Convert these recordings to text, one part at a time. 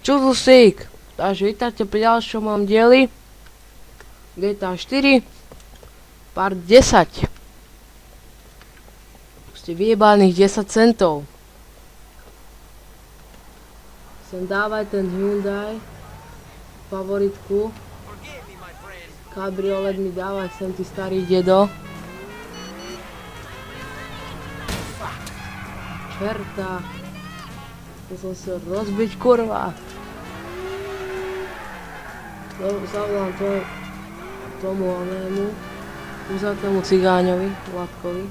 Čudusík. Takže vítajte pri ďalšom mojom dieli. GTA 4. Part 10. Ste vyjebaných 10 centov. Sem dávaj ten Hyundai. Favoritku. Kabriolet mi dávaj sem, ty starý dedo. Čerta. Musel sa rozbiť, kurva. Zavolám tomu onému uzatému cigáňovi, Vladkovi.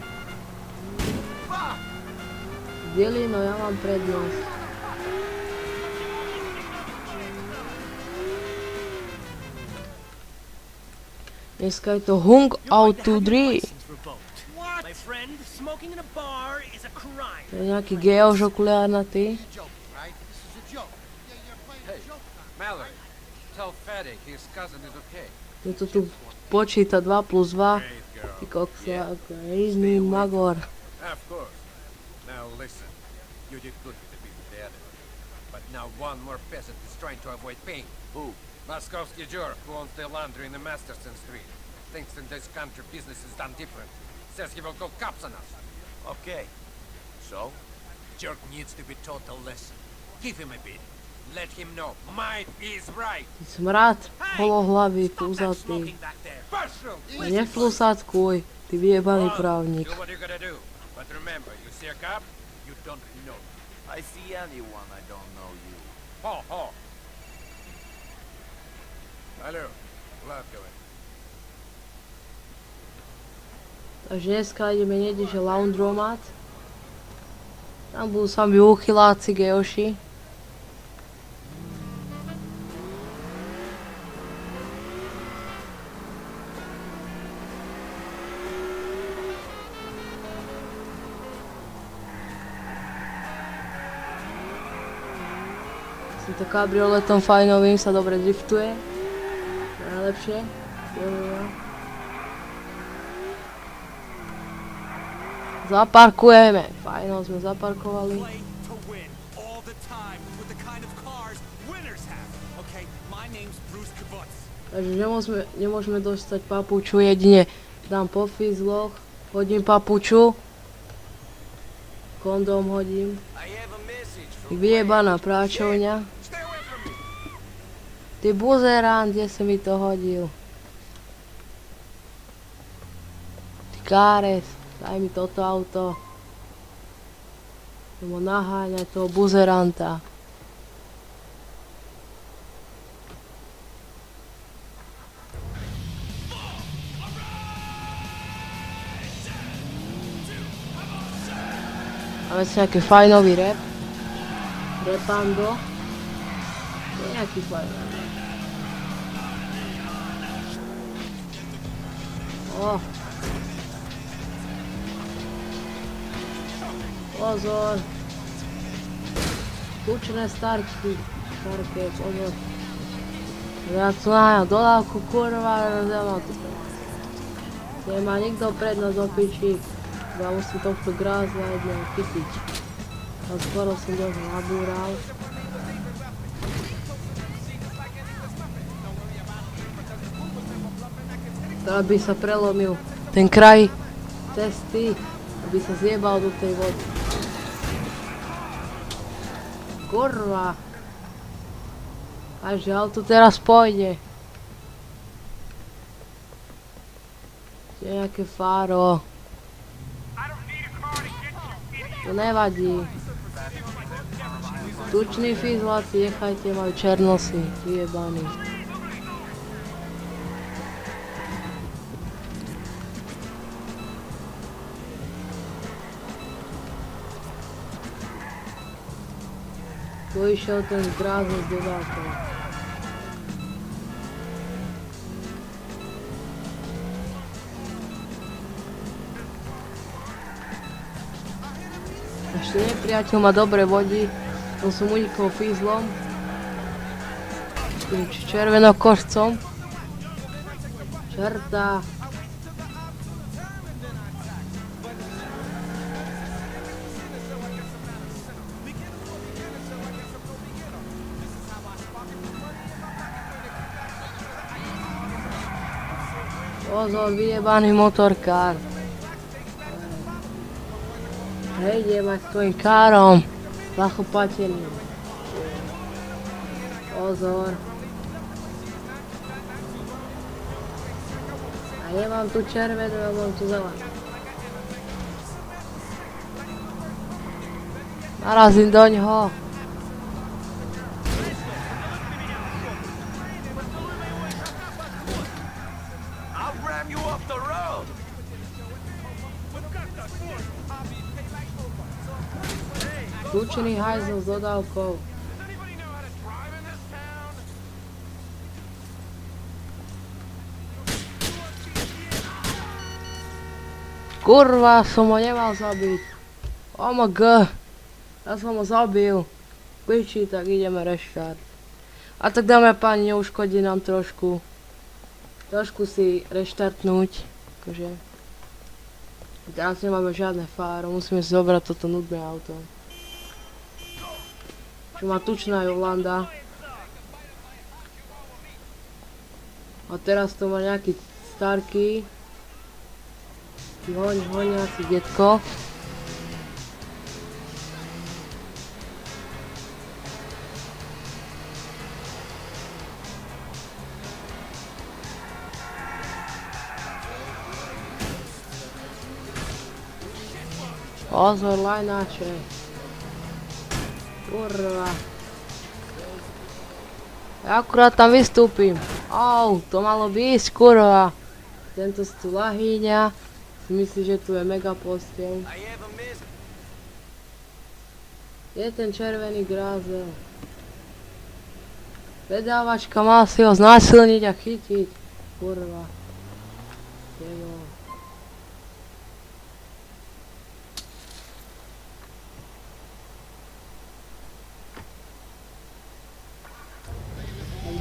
Delino, ja mám prednosť. Dneska je to Hung Out to 3. To je nejaký geož okuliárnatý. Je to tu počíta 2 plus 2. Ty koksa, rízný magor. Now listen, you did good with the people there. But now one more peasant is trying to avoid paying. Who? Moskovsky jerk who owns the laundry in the Masterson Street. Thinks in this country business is done different. Says he will call cops on us. Okay. So? Jerk needs to be taught a lesson. Give him a bit. Let him know. Might is right. Smrad, holohlavý, plusatý. Neflusatkuj, ty vyjebaný právnik. Do what you gotta do. But remember, you see a cop, you don't know. I see anyone, I don't know you. Ho, ho. Алло, Vladkovi. Takže dneska ideme niekde, že laundromat. Tam budú sami uchyláci, geoši. S týmto kabrioletom fajnovým sa dobre driftuje. Najlepšie. Zaparkujeme. Fajno, sme zaparkovali. Takže nemôžeme dostať papuču, jedine dám po fizloch, hodím papuču, kondóm hodím. Vyjebaná práčovňa. Ty buzerán, kde si mi to hodil? Ty kárec, daj mi toto auto. Idem ho naháňať, toho buzeranta. Máme si nejaký fajnový rap. Repando. To je nejaký fajnový. Pozor. Tučné starky. Starké, pozor. Ja tu nájam dolávku, kurva, rozjavám tu. Nemá nikto prednosť do piči. Ja musím tohto grázla jedného chytiť. A skoro som dosť nabúral. Teda by sa prelomil ten kraj cesty, aby sa zjebal do tej vody. Kurva. Takže auto teraz pôjde. Je nejaké fáro. To nevadí. Tuční fizláci, nechajte, majú černosy, vyjebaní. Tu išiel ten grázl s dodávkou. Ešte nepriateľ ma dobre vodí, to som unikol fízlom, tým červenokošcom. Čerta. Pozor, vyjebaný motorkár. Hej, idem aj s tvojim károm. Zachopateľný. Pozor. A nemám tu červenú, ja mám tu zelenú. Narazím doňho. I'll ram you off the road. Zlučený hajzel s dodávkou. Kurva, som ho nemal zabiť. OMG. Ja som ho zabil. Piči, tak ideme reštart. A tak dáme a páni, neuškodí nám trošku si reštartnúť. Akože. Teraz nemáme žiadne fáro, musíme si zobrať toto nudné auto. Čo má tučná Jolanda. A teraz to má nejaký starký. Honiaci detko. Pozor, lajnáče. Kurva. Ja akurát tam vystúpim. Au, to malo ísť, kurva. Tento si tu lahýňa. Si myslí, že tu je mega posteľ. Je ten červený grázel. Predávačka má si ho znásilniť a chytiť. Kurva. Tebo.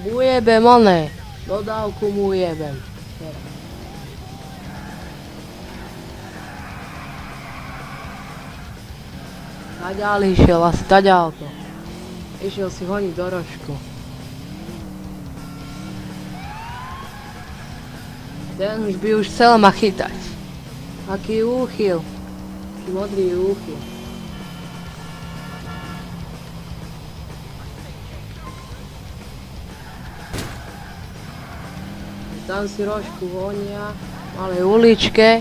Mu jebem oné. Dodávku mu jebem. Taďal išiel, asi taďal to. Išiel si honiť do rožku. Ten už by už chcel ma chytať. Aký úchyl. Aký modrý úchyl. Tam si rožku honia, v malej uličke.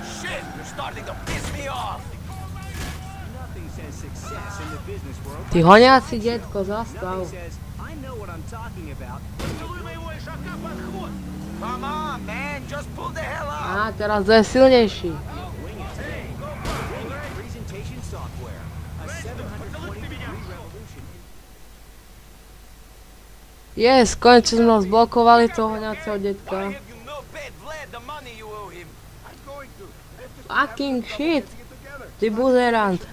Shit, you're starting to piss me off. Ty honiaci detko, zastav. Come on, man, just pull the hell up. Á, teraz to je silnejší. Yes, konečne sme ho zblokovali toho honiaceho detka. Have you no paid Vlad the money you owe him? Fucking shit. Ty buzerant.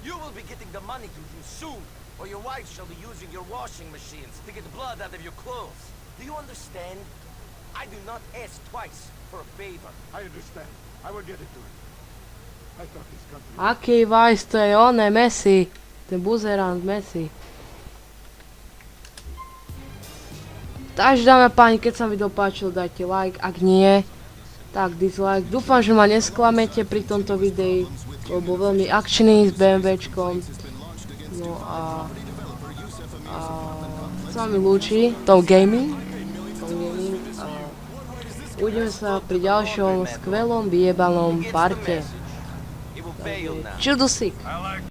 You will be getting the money to you soon, or your wife shall be using your washing machines to get blood out of your clothes. Do you understand? I do not ask twice for a favor. I understand. I will get it to him. I thought this country... Aký Vice, to je oné, Messi. Ten buzerant Messi. Takže dáme páni, keď sa video páčilo, dajte like, ak nie, tak dislike. Dúfam, že ma nesklamete pri tomto videi, lebo veľmi akčný s BMWčkom. No a sa mi lúči Tom Gaming. A uvidíme sa pri ďalšom skvelom vyjebanom parte. He will bail now. Čudusík. I like